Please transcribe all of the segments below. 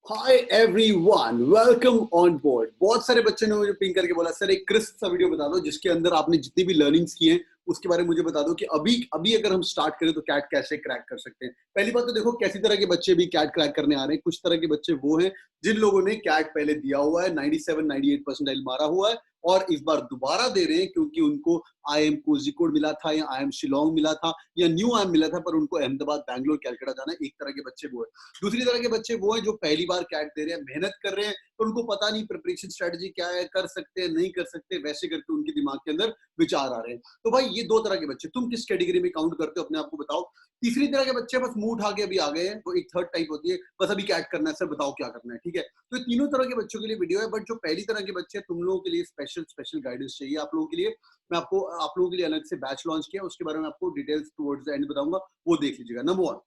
Hi everyone, welcome on board. बहुत सारे बच्चों ने मुझे पिंग करके बोला सर एक क्रिस्प सा वीडियो बता दो जिसके अंदर आपने जितनी भी लर्निंग्स की हैं उसके बारे में मुझे बता दो कि अभी अभी अगर हम स्टार्ट करें तो कैट कैसे क्रैक कर सकते हैं। पहली बात तो देखो कैसी तरह के बच्चे भी कैट क्रैक करने आ रहे हैं। कुछ तरह के बच्चे वो हैं जिन लोगों ने कैट पहले दिया हुआ है, 97-98% मारा हुआ है और इस बार दोबारा दे रहे हैं क्योंकि उनको IIM कोझिकोड मिला था या IIM शिलोंग मिला था या न्यू IIM मिला था, पर उनको अहमदाबाद, बैंगलोर, कलकत्ता जाना है। एक तरह के बच्चे वो है। दूसरी तरह के बच्चे वो हैं जो पहली बार कैट दे रहे हैं, मेहनत कर रहे हैं पर उनको पता नहीं प्रिपरेशन स्ट्रेटजी क्या है, कर सकते हैं नहीं कर सकते, वैसे करके उनके दिमाग के अंदर विचार आ रहे हैं। तो भाई ये दो तरह के बच्चे, तुम किस कैटेगरी में काउंट करते हो अपने आप को बताओ। तीसरी तरह के बच्चे बस मुंह उठा के अभी आ गए हैं, वो एक थर्ड टाइप होती है, बस अभी कैट करना है, सर बताओ क्या करना है, ठीक है। तो तीनों तरह के बच्चों के लिए वीडियो है, बट जो पहली तरह के बच्चे हैं तुम लोगों के लिए स्पेशल गाइडेंस चाहिए आप लोगों के लिए। मैं आपको आप लोगों के लिए अलग से बैच लॉन्च किया, उसके बारे में आपको डिटेल्स टुवर्ड्स द एंड बताऊंगा, वो देख लीजिएगा। नंबर 1।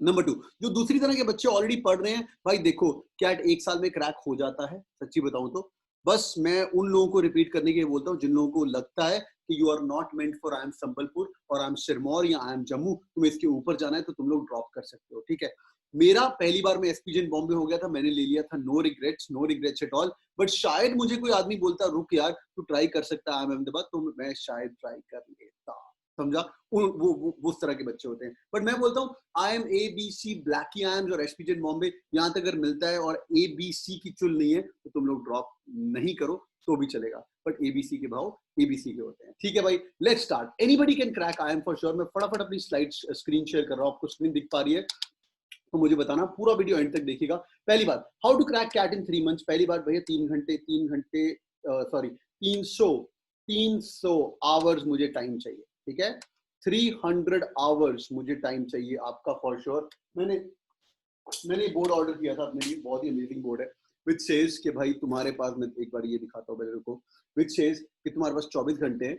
नंबर 2, जो दूसरी तरह के बच्चे ऑलरेडी पढ़ रहे हैं, भाई देखो कैट एक साल में क्रैक हो जाता है, सच्ची बताऊं तो। बस मैं उन लोगों को रिपीट करने के लिए बोलता हूँ जिन लोगों को लगता है कि you are not meant for IIM Sambalpur और IIM सिरमौर या IIM जम्मू, तुम्हें इसके ऊपर जाना है तो तुम लोग ड्रॉप कर सकते हो, ठीक है। मेरा पहली बार में एसपी जैन बॉम्बे हो गया था, मैंने ले लिया था, no regrets at all. But शायद मुझे कोई आदमी बोलता रुक यार तू ट्राई कर सकता है IIM अहमदाबाद, तो मैं शायद ट्राई कर लेता, समझा। वो उस तरह के बच्चे होते हैं। बट मैं बोलता हूँ IIM ABC ब्लैकी IIMs और एसपी जैन बॉम्बे यहाँ तक अगर मिलता है और ABC की चुल नहीं है तो तुम लोग ड्रॉप नहीं करो तो भी चलेगा, बट ABC के भाव ABC के होते हैं, ठीक है भाई। Let's start. Anybody can crack IIM for sure. मैं फटाफट अपनी स्लाइड स्क्रीन शेयर कर रहा हूँ, आपको स्क्रीन दिख पा रही है तो मुझे बताना, पूरा वीडियो एंड तक देखिएगा। पहली बात, how to crack CAT in 3 months. पहली बात भैया 3 घंटे सॉरी 300 आवर्स मुझे टाइम चाहिए, ठीक है। 300 आवर्स मुझे टाइम चाहिए आपका फॉर श्योर। मैंने बोर्ड ऑर्डर किया था अपने लिए, बहुत ही अमेजिंग बोर्ड है, विच सेज कि भाई तुम्हारे पास, मैं एक बार ये दिखाता हूँ मेरे को, विच सेज कि तुम्हारे पास 24 घंटे हैं,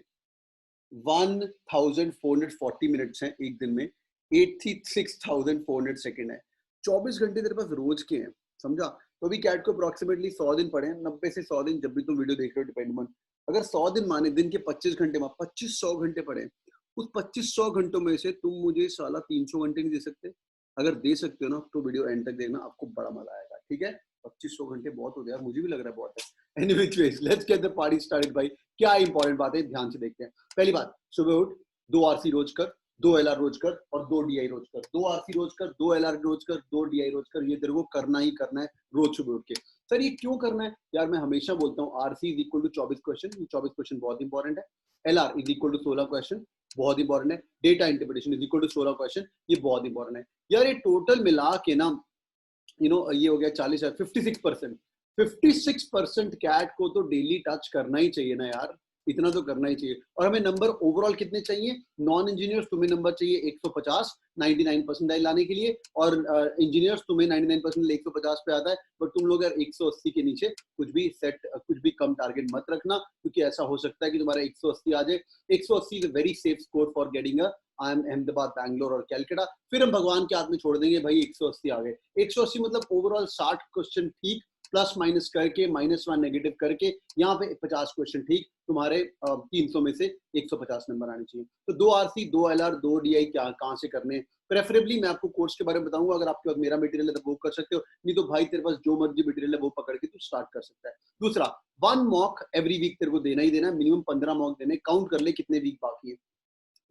1440 मिनट्स हैं एक दिन में, 86,400 सेकेंड है, 24 घंटे तेरे पास रोज के हैं, समझा। तो अभी कैट को अप्रोक्सीमेटली 100 दिन पड़े हैं, 90 से 100 दिन, जब भी तुम वीडियो देख रहे हो डिपेंड ऑन, अगर 100 दिन माने, दिन के 25 घंटे में 2500 घंटे पड़े हैं, उस 2500 घंटों में से तुम मुझे साला 300 घंटे नहीं दे सकते। अगर दे सकते हो ना तो वीडियो एंड तक देखना, आपको बड़ा मजा आएगा, ठीक है। 2500 घंटे बहुत हो गया, मुझे भी लग रहा है बहुत है। Anyways let's get the party started भाई। क्या इंपॉर्टेंट बात है ध्यान से देखते हैं। पहली बात, सुबह उठ 2 RC रोज कर, 2 LR रोज कर और 2 DI रोज कर। 2 RC रोज कर, 2 LR रोज कर, 2 DI रोज कर, ये तेरे को करना ही करना है रोज सुबह उठ के। सर ये क्यों करना है यार, मैं हमेशा बोलता हूँ RC is equal to 24 question, ये 24 क्वेश्चन बहुत इंपॉर्टेंट है। LR is equal to 16 question, बहुत इंपॉर्टेंट है। Data interpretation is equal to 16 question, ये बहुत इंपॉर्टेंट है यार। ये टोटल मिला के ना ये हो गया 40, 56%। 56% कैट को तो डेली टच करना ही चाहिए ना यार, इतना तो करना ही चाहिए। और हमें नंबर ओवरऑल कितने चाहिए, नॉन इंजीनियर्स तुम्हें नंबर चाहिए 150 99% लाने के लिए, और इंजीनियर्स तुम्हें 99% 150 पे आता है, बट तुम लोग यार 180 के नीचे कुछ भी कम टारगेट मत रखना, क्योंकि ऐसा हो सकता है कि तुम्हारा 180 आ जाए। 180 is a very safe score for getting IIM Ahmedabad, Bangalore और कलकत्ता। फिर हम भगवान के हाथ में छोड़ देंगे भाई 180 आ गए। 180 मतलब ओवरऑल 60 क्वेश्चन ठीक, प्लस माइनस करके -1 नेगेटिव करके यहाँ पे 50 क्वेश्चन ठीक, तुम्हारे 300 में से 150 नंबर आने चाहिए। तो 2 RC, 2 LR, 2 DI क्या कहाँ से करने, प्रेफरेबली मैं आपको कोर्स के बारे में बताऊंगा। अगर आपके पास मेरा मटेरियल है तो वो कर सकते हो, नहीं तो भाई तेरे पास जो मर्जी मटेरियल है वो पकड़ के तू स्टार्ट कर सकता है। दूसरा, 1 मॉक एवरी वीक तेरे को देना ही देना, मिनिमम 15 मॉक देने। काउंट कर ले कितने वीक बाकी है।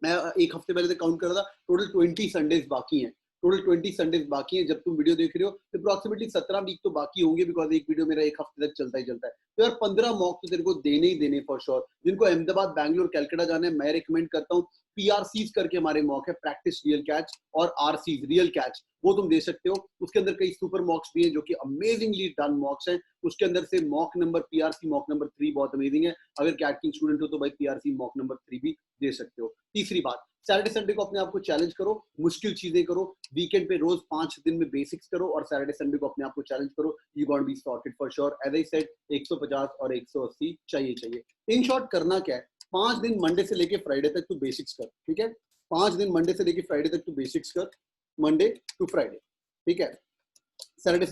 मैं एक हफ्ते पहले से काउंट कर रहा था, टोटल 20 संडेज बाकी हैं। टोटल 20 संडेज बाकी हैं। जब तुम वीडियो देख रहे हो तो अप्रोक्सीमेटली 17 वीक तो बाकी होंगे, बिकॉज एक वीडियो मेरा एक हफ्ते तक चलता ही चलता है। तो यार 15 मॉक तो तेरे को देने ही देने फॉर श्योर। जिनको अहमदाबाद, बैंगलोर, कलकत्ता जाना है, मैं रिकमेंड करता हूँ PRCs करके हमारे मॉक है, प्रैक्टिस रियल कैच, और RCs रियल कैच, वो तुम दे सकते हो। उसके अंदर कई सुपर मॉक्स भी हैं जो कि अमेजिंगली डन मॉक्स हैं। उसके अंदर से mock number PRC mock number 3 बहुत अमेजिंग है। अगर कैट किंग स्टूडेंट हो तो भाई PRC मॉक नंबर 3 भी दे सकते हो। तीसरी बात, सैटरडे संडे को अपने आप को चैलेंज करो, मुश्किल चीजें करो। वीकेंड पे रोज 5 दिन में बेसिक्स करो और सैटरडे संडे को अपने आप को चैलेंज करो। You gonna be sorted for sure. As I said 150 और 180 चाहिए। इन शॉर्ट करना क्या है, 5 दिन मंडे से लेके फ्राइडे तक तू बेसिक्स कर, ठीक है। 5 दिन मंडे से लेके फ्राइडे तक तू बेसिक्स कर, मंडे टू फ्राइडे, ठीक है। सैटरडे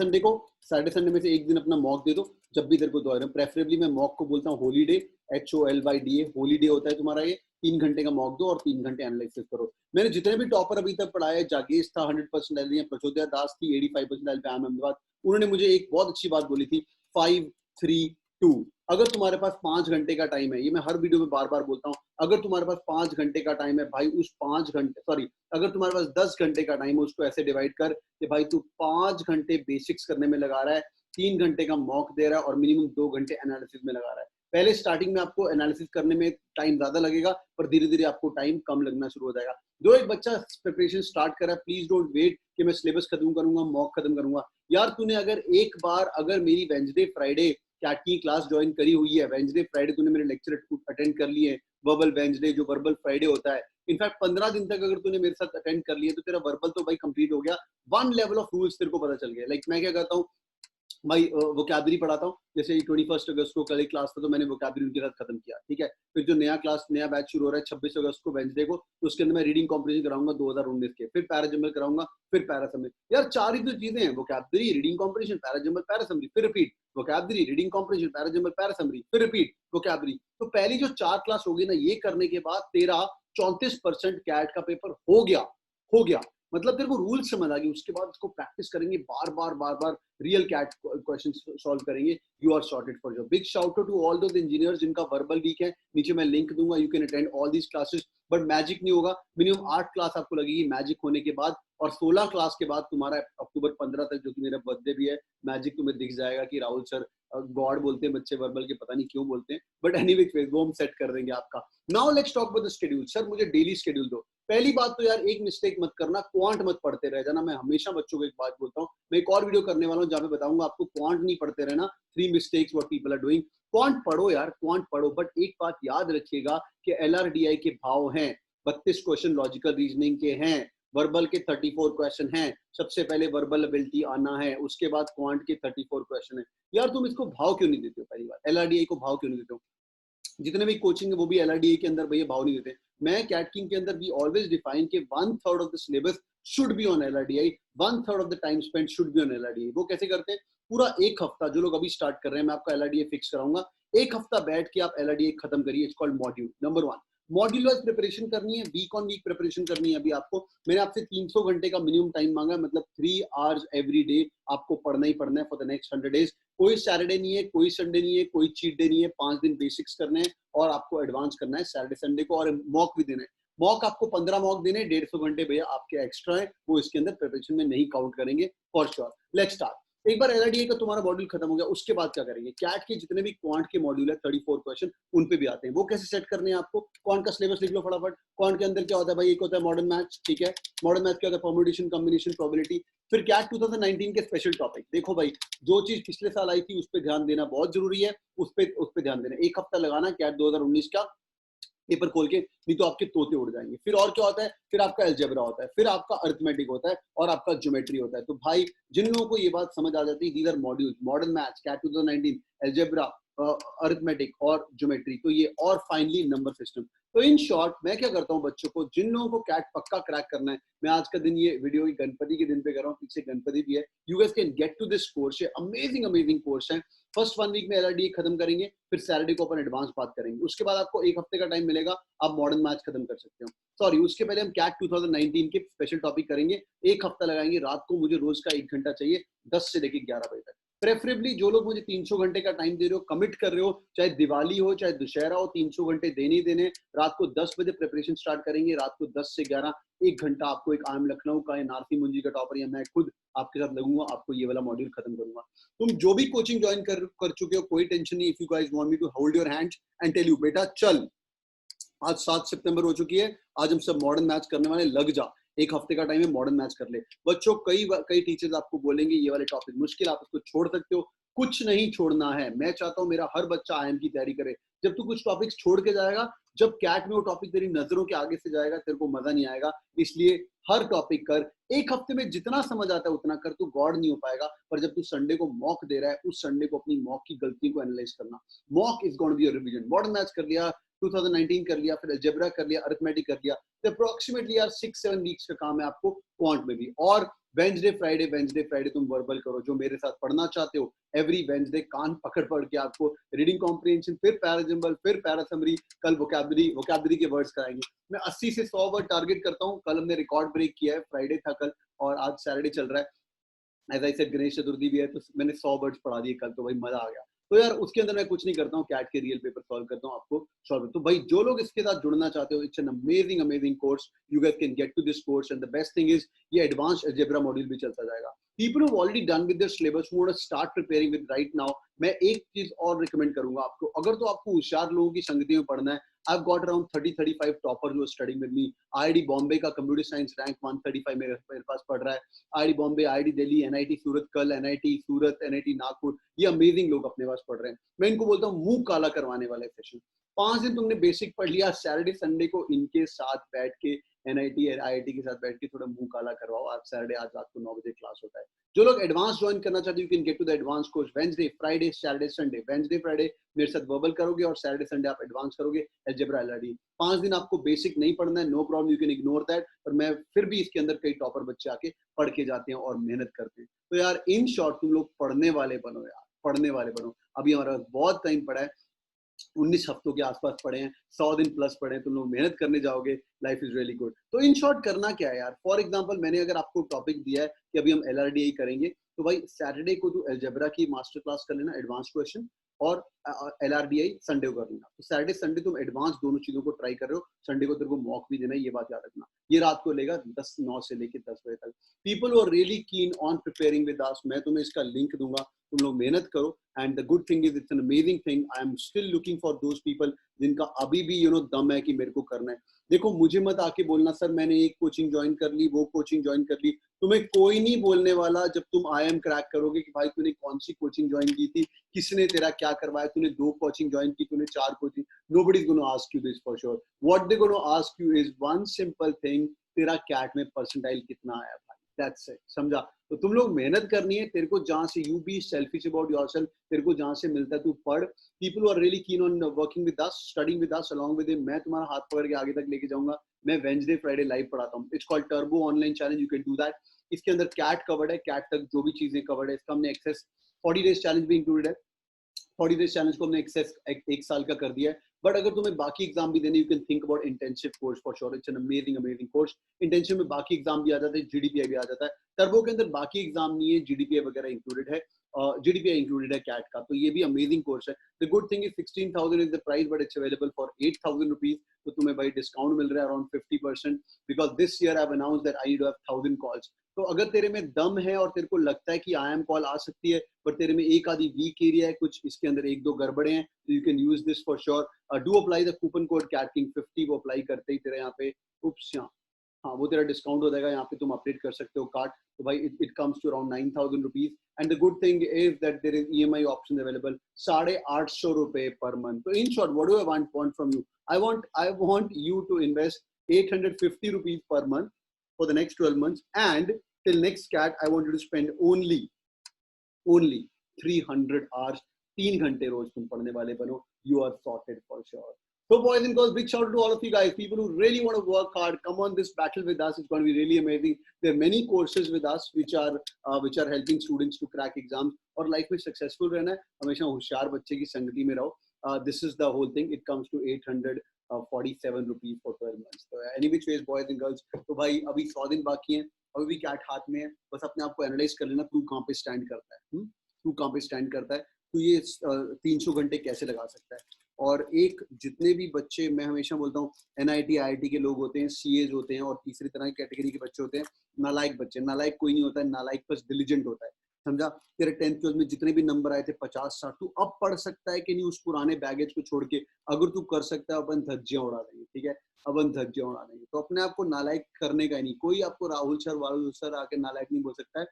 संडे में से एक दिन अपना मॉक दे दो, जब भी तेरे को दो। प्रेफरेबली मैं मॉक को बोलता हूँ होलीडे, HOLYDA, हॉलीडे होता है तुम्हारा ये। 3 घंटे का मॉक दो और 3 घंटे एनालिसिस करो। मैंने जितने भी टॉपर अभी तक पढ़ाए, जागेश था 100% डाल दिया, प्रचोदया दास थी 85% डाल पे अहमदाबाद, उन्होंने मुझे एक बहुत अच्छी बात बोली थी, 5 3 2। अगर तुम्हारे पास 5 घंटे का टाइम है, ये मैं हर वीडियो में बार बार बोलता हूँ, अगर तुम्हारे पास 5 घंटे का टाइम है भाई, उस 5 घंटे सॉरी अगर तुम्हारे पास 10 घंटे का टाइम है, उसको ऐसे डिवाइड कर कि भाई तू 5 घंटे बेसिक्स करने में लगा रहा है, 3 घंटे का मॉक दे रहा है और मिनिमम 2 घंटे एनालिसिस में लगा रहा है। पहले स्टार्टिंग में आपको एनालिसिस करने में टाइम ज्यादा लगेगा, पर धीरे धीरे आपको टाइम कम लगना शुरू हो जाएगा। जो एक बच्चा प्रिपरेशन स्टार्ट कर रहा है, प्लीज डोंट वेट कि मैं सिलेबस खत्म करूंगा, मॉक खत्म करूंगा। यार तूने अगर एक बार अगर मेरी वेंसडे फ्राइडे कैट की क्लास ज्वाइन करी हुई है, वेंसडे फ्राइडे तूने मेरे लेक्चर अटेंड कर लिए, वर्बल वेंसडे जो वर्बल फ्राइडे होता है, इनफैक्ट 15 दिन तक अगर तूने मेरे साथ अटेंड कर लिया तो तेरा वर्बल तो भाई कंप्लीट हो गया। वन लेवल ऑफ रूल्स तेरे को पता चल गया। लाइक मैं क्या करता हूँ भाई, वोकैबुलरी पढ़ाता हूँ, जैसे 21 अगस्त को कल एक क्लास था तो मैंने वोकैबुलरी उनके साथ खत्म किया, ठीक है। फिर जो नया क्लास नया बैच शुरू हो रहा है 26 अगस्त को वेंसडे को, तो उसके अंदर मैं रीडिंग कॉम्प्रिहेंशन कराऊंगा 2019 के, फिर पैराजम्बल कराऊंगा, फिर पैरासमरी। यार 4 ही तो चीजें हैं, vocabulary, reading comprehension, para jumble, para summary, फिर repeat, vocabulary, reading comprehension, para jumble, para summary, फिर रिपीट, वोकैबुलरी। तो पहली जो 4 क्लास होगी ना, ये करने के बाद तेरा 34% कैट का पेपर हो गया। मतलब तेरे को रूल्स समझ आ गई, उसके बाद इसको प्रैक्टिस करेंगे, बार बार रियल कैट क्वेश्चन सॉल्व करेंगे, you are sorted for job. Big shout out to all those engineers जिनका वर्बल वीक है, नीचे मैं लिंक दूंगा, you can attend all these classes. But magic नहीं होगा, मिनिमम 8 क्लास आपको लगेगी मैजिक होने के बाद, और 16 क्लास के बाद तुम्हारा अक्टूबर 15 तक, जो कि मेरा बर्थडे भी है, मैजिक तुम्हें दिख जाएगा कि राहुल सर गॉड बोलते हैं बच्चे वर्बल के, पता नहीं क्यों बोलते हैं, बट एनीवे वो हम सेट कर देंगे आपका। Now let's talk about the schedule. Sir मुझे डेली शेड्यूल दो। पहली बात तो यार एक मिस्टेक मत करना, क्वांट मत पढ़ते रह जाना। मैं हमेशा बच्चों को एक बात बोलता हूँ, मैं एक और वीडियो करने वाला हूँ जहाँ पे बताऊंगा आपको क्वांट नहीं पढ़ते रहना, 3 mistakes what people are doing. Quant पढ़ो यार, क्वांट पढ़ो, बट एक बात याद रखिएगा कि LRDI के भाव हैं, 32 क्वेश्चन लॉजिकल रीजनिंग के हैं, वर्बल के 34 क्वेश्चन हैं। सबसे पहले वर्बल एबिलिटी आना है, उसके बाद क्वांट के 34 क्वेश्चन है। यार तुम इसको भाव क्यों नहीं देते हो? पहली बात, LRDI को भाव क्यों नहीं देते हो? जितने भी कोचिंग है वो भी LRDA के अंदर भैया भाव नहीं देते। मैं कैट किंग के अंदर भी ऑलवेज डिफाइन के 1/3 of the syllabus should be on LRDI, 1/3 of the time spend should be on LRDA। वो कैसे करते हैं? पूरा एक हफ्ता, जो लोग अभी स्टार्ट कर रहे हैं, मैं आपका LRDA फिक्स कराऊंगा, एक हफ्ता बैठ के आप LRDA खत्म करिए। It's called module number 1। Module wise preparation करनी है, वीक ऑन वीक प्रिपरेशन करनी है। अभी आपको मैंने आपसे 300 घंटे का मिनिमम टाइम मांगा है, मतलब 3 आवर्स एवरी डे आपको पढ़ना ही पढ़ना है फॉर द नेक्स्ट 100 डेज। कोई सैटरडे नहीं है, कोई संडे नहीं है, कोई चीट डे नहीं है। 5 दिन बेसिक्स करने हैं और आपको एडवांस करना है सैटरडे संडे को, और मॉक भी देना है। मॉक आपको 15 मॉक देने, 150 घंटे भैया आपके एक्स्ट्रा है, वो इसके अंदर प्रिपरेशन में नहीं काउंट करेंगे फॉर श्योर। Let's start. एक बार LRDA का तुम्हारा मॉड्यूल खत्म हो गया, उसके बाद क्या करेंगे? कैट के जितने भी क्वांट के मॉड्यूल है 34 क्वेश्चन, उन पे भी आते हैं। वो कैसे सेट करने हैं आपको? क्वांट का सिलेबस लिख लो फटाफट। क्वांट के अंदर क्या होता है भाई? एक होता है मॉडर्न मैथ्स, ठीक है। मॉडर्न मैथ्स क्या होता है? Permutation, combination, probability. फिर कैट 2019 के स्पेशल टॉपिक। देखो भाई, जो चीज पिछले साल आई थी उस पर ध्यान देना बहुत जरूरी है, उस पर ध्यान देना। एक हफ्ता लगाना कैट 2019 का पेपर खोल के, नहीं तो आपके तोते उड़ जाएंगे। फिर और क्या होता है? फिर आपका अलजेब्रा होता है, फिर आपका अरिथमेटिक होता है, और आपका ज्योमेट्री होता है। तो भाई जिन लोगों को ये बात समझ आ जाती है, these are modules, modern maths, CAT 2019, algebra, arithmetic और ज्योमेट्री, तो ये, और फाइनली नंबर सिस्टम। तो इन शॉर्ट मैं क्या करता हूँ बच्चों को, जिन लोगों को कैट पक्का क्रैक करना है, मैं आज का दिन ये वीडियो गणपति के दिन पे कर रहा हूँ, पीछे गणपति भी है, you guys can get to this course. Amazing course है। फर्स्ट 1 वीक में LRDA खत्म करेंगे, फिर सैटरडे को अपन एडवांस बात करेंगे। उसके बाद आपको एक हफ्ते का टाइम मिलेगा, आप मॉडर्न मैथ्स खत्म कर सकते हो। सॉरी, उसके पहले हम कैट 2019 के स्पेशल टॉपिक करेंगे, एक हफ्ता लगाएंगे। रात को मुझे रोज का 1 घंटा चाहिए, 10 से लेकर 11 बजे तक। प्रेफरेबली जो लोग मुझे 300 घंटे का टाइम दे रहे हो, कमिट कर रहे हो, चाहे दिवाली हो चाहे दुशहरा हो, 300 घंटे देने ही देने। रात को 10 बजे प्रिपरेशन स्टार्ट करेंगे, रात को 10 से 11, 1 घंटा आपको, एक आम लखनऊ का या नारसी मुंजी का टॉपर या मैं खुद आपके साथ लगूंगा, आपको ये वाला मॉड्यूल खत्म करूंगा। तुम जो भी कोचिंग ज्वाइन कर चुके हो, कोई टेंशन नहीं। If you guys want me to hold your hands and tell you, बेटा चल, आज 7 सितंबर हो चुकी है, आज हम सब मॉडर्न मैथ्स करने वाले, लग जा। एक हफ्ते का टाइम है, मॉडर्न मैथ्स कर ले। बच्चों, कई टीचर्स आपको बोलेंगे ये वाले टॉपिक मुश्किल, आप उसको छोड़ सकते हो। कुछ नहीं छोड़ना है। मैं चाहता हूं मेरा हर बच्चा IIM की तैयारी करे। जब तू कुछ टॉपिक्स छोड़ के जाएगा, जब कैट में वो टॉपिक तेरी नजरों के आगे से जाएगा, तेरे को मजा नहीं आएगा। इसलिए हर टॉपिक कर, एक हफ्ते में जितना समझ आता है उतना कर। तू गॉड नहीं हो पाएगा, पर जब तू संडे को मॉक दे रहा है, उस संडे को अपनी मॉक की गलतियों को एनालाइज करना। Mock is going to be your revision. Modern maths कर लिया, 2019 कर लिया, फिर अलजेब्रा कर लिया, अरिथमेटिक कर लिया, तो अप्रोक्सीमेटली यार 6-7 वीक्स का काम है आपको क्वांट में भी। और वेंसडे फ्राइडे तुम वर्बल करो, जो मेरे साथ पढ़ना चाहते हो एवरी वेंसडे कान पकड़ पढ़ के आपको रीडिंग कॉम्प्रिहेंशन, फिर पैराजम्बल, फिर पैरासमरी, कल वोकैबुलरी के वर्ड्स कराएंगे। मैं 80 से 100 वर्ड टारगेट करता हूँ। कल हमने रिकॉर्ड ब्रेक किया है, फ्राइडे था कल और आज सैटरडे चल रहा है। As I said Ganesh Chaturthi भी है, तो मैंने 100 वर्ड्स पढ़ा दिए कल, तो भाई मजा आ गया। तो यार उसके अंदर मैं कुछ नहीं करता हूँ, कैट के रियल पेपर सॉल्व करता हूँ, आपको सॉल्व। तो भाई जो लोग इसके साथ जुड़ना चाहते हो, it's an amazing course, you guys can get to this course and the best thing is ये एडवांस अलजेब्रा मॉड्यूल भी चलता जाएगा। People who already done with their syllabus, who want to start preparing with right now, मैं एक चीज और recommend करूंगा आपको। अगर तो आपको होशियार लोगों की संगति में पढ़ना है, I've got around 30-35 toppers who are studying with me. IIT Bombay का कंप्यूटर साइंस रैंक 135 मेरे पास पढ़ रहा है। IIT Bombay, IIT Delhi, NIT सूरत, कल NIT सूरत, NIT नागपुर, ये अमेजिंग लोग अपने पास पढ़ रहे हैं। मैं इनको बोलता हूँ मुंह काला करवाने वाले सेशन। 5 दिन तुमने बेसिक पढ़ लिया, सैटरडे संडे को इनके साथ बैठ के NIT और IIT के साथ बैठ के थोड़ा मुंह काला करवाओ। आज सैटरडे, आज रात को 9 बजे क्लास होता है। जो लोग एडवांस ज्वाइन करना चाहते हैं, you can get to the advance course Wednesday Friday Saturday Sunday. Wednesday Friday मेरे साथ वर्बल करोगे और सैटरडे संडे आप एडवांस करोगे अलजेब्रा LRD। 5 दिन आपको बेसिक नहीं पढ़ना है, no problem, you can ignore that. पर मैं फिर भी इसके अंदर कई टॉपर बच्चे आके पढ़ के जाते हैं और मेहनत करते हैं। तो यार इन शॉर्ट तुम लोग पढ़ने वाले बनो यार, पढ़ने वाले बनो। अभी हमारा बहुत टाइम पड़ा है, 19 हफ्तों के आसपास पढ़े हैं, 100 दिन प्लस पढ़े हैं, तुम लोग मेहनत करने जाओगे, लाइफ इज रियली गुड। तो इन शॉर्ट करना क्या है यार, फॉर एग्जांपल मैंने अगर आपको टॉपिक दिया है कि अभी हम LRDI करेंगे, तो भाई सैटरडे को तू अलजेब्रा की मास्टर क्लास कर लेना, एडवांस क्वेश्चन, और LRDI संडे को कर लेना। तो सैटरडे संडे तुम एडवांस दोनों चीजों को ट्राई कर रहे हो, संडे को तेरे को मॉक भी देना है, ये बात याद रखना। ये रात को लेगा 9 से लेकर 10 बजे तक। People are really keen on preparing with us, मैं तुम्हें इसका लिंक दूंगा, तुम लोग मेहनत करो। And the good thing is it's an amazing thing, I am still looking for those people जिनका अभी भी दम है कि मेरे को करना है। देखो मुझे मत आके बोलना सर मैंने एक कोचिंग ज्वाइन कर ली, वो कोचिंग ज्वाइन कर ली, तुम्हें कोई नहीं बोलने वाला जब तुम IIM क्रैक करोगे कि भाई तूने कौन सी कोचिंग ज्वाइन की थी, किसने तेरा क्या करवाया, तूने 2 कोचिंग ज्वाइन की, तूने 4 coaching. Nobody is gonna ask you this for sure. What they gonna ask you is one simple thing, तेरा कैट में परसेंटाइल कितना आया भाई, दैट्स इट, समझा। तो तुम लोग मेहनत करनी है, तेरे को जहां से, you be selfish about yourself, तेरे को जहां से मिलता है तू पढ़। People are really keen on working with us, studying with us along with him, मैं तुम्हारा हाथ पकड़ के आगे तक लेके जाऊंगा। मैं वेंसडे फ्राइडे लाइव पढ़ाता हूँ, it's called turbo online challenge, you can do that. इसके अंदर कैट कवर्ड है, कैट तक जो भी चीजें कवर्ड है, इसका हमने एक्सेस 40 डेज चैलेंज भी इंक्लूडेड है। 40 डेज चैलेंज को हमने एक्सेस एक साल का कर दिया है। बट अगर तुम्हें बाकी एग्जाम भी देने, you can think about intensive course for sure, it's an amazing course. Intensive में बाकी एग्जाम भी आ जाते हैं, GDPI भी आ जाता है। टर्बो के अंदर बाकी एग्जाम नहीं है, GDPI वगैरह इंक्लूडेड है, GDPI इंक्लूडेड है कैट का, तो ये भी अमेजिंग कोर्स है। The good thing is 16,000 is the price, but it's available for 8,000 rupees. तो तुम्हें भाई डिस्काउंट मिल रहा है around 50%, because this year I have announced that I need to have 1000 calls. तो अगर तेरे में दम है और तेरे को लगता है कि IIM कॉल आ सकती है, पर तेरे में एक आधी वीक एरिया है, कुछ इसके अंदर 1-2 गड़बड़े हैं, तो you can use this for sure. Do apply the coupon code कैटकिंग50, वो अप्लाई करते ही तेरे यहाँ पे उप्स, हाँ वो तेरा डिस्काउंट हो जाएगा, यहाँ पे तुम अपडेट कर सकते हो कार्ड। तो भाई it comes to around 9,000 rupees. And the good thing is that there is EMI option available, 850 रुपए पर मंथ। तो in short what do I want from you, I want you to invest 850 rupees per month for the next 12 months, and till next CAT I want you to spend only 300 hours, 3 घंटे रोज तुम पढ़ने वाले बनो, you are sorted for sure. So boys and girls, big shout out to all of you guys, people who really want to work hard, come on this battle with us, it's going to be really amazing. There are many courses with us which are helping students to crack exams और life में successful रहना है, हमेशा होशियार बच्चे की संगति में रहो। This is the whole thing, it comes to 847 rupees for 12 months. So any which ways boys and girls, तो भाई अभी 100 दिन बाकी हैं, अभी भी कैट हाथ में है, बस अपने आप को एनालाइज कर लेना, तू कहाँ पे स्टैंड करता है, तू कहाँ पे स्टैंड करता है, तू ये 300 घंटे कैसे लगा सकता है। और एक जितने भी बच्चे, मैं हमेशा बोलता हूँ NIT IIT के लोग होते हैं, CAs होते हैं, और तीसरी तरह की कैटेगरी के बच्चे होते हैं नालायक बच्चे। नालायक कोई नहीं होता है, नालायक बस डिलीजेंट होता है, समझा। तेरे 10th क्लास में जितने भी नंबर आए थे 50-60, तू अब पढ़ सकता है कि नहीं उस पुराने बैगेज को छोड़ के? अगर तू कर सकता है, अपन धज्जियां उड़ा देंगे, ठीक है, अपन धज्जियां उड़ा देंगे। तो अपने आप को नालायक करने का ही नहीं, कोई आपको राहुल सर आके नालायक नहीं बोल सकता है।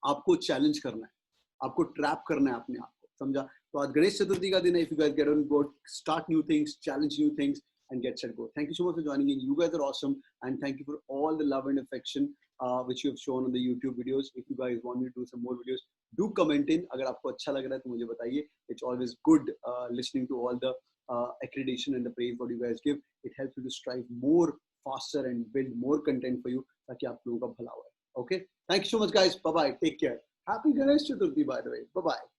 आपको चैलेंज करना है, आपको ट्रैप करना है अपने आप को, समझा। तो आज गणेश चतुर्थी का दिन है, if you guys get on board, start new things, challenge new things and get set go. Thank you so much for joining in. You guys are awesome, and thank you for all the love and affection which you have shown on the YouTube videos. If you guys want me to do some more videos, do comment in. अगर आपको अच्छा लग रहा है तो मुझे बताइए. It's always good listening to all the accreditation and the praise what you guys give. It helps you to strive more faster and build more content for you ताकि आप लोगों का भला हो. Okay, thank you so much guys. Bye bye, take care. Happy Ganesh Chaturthi by the way. Bye bye.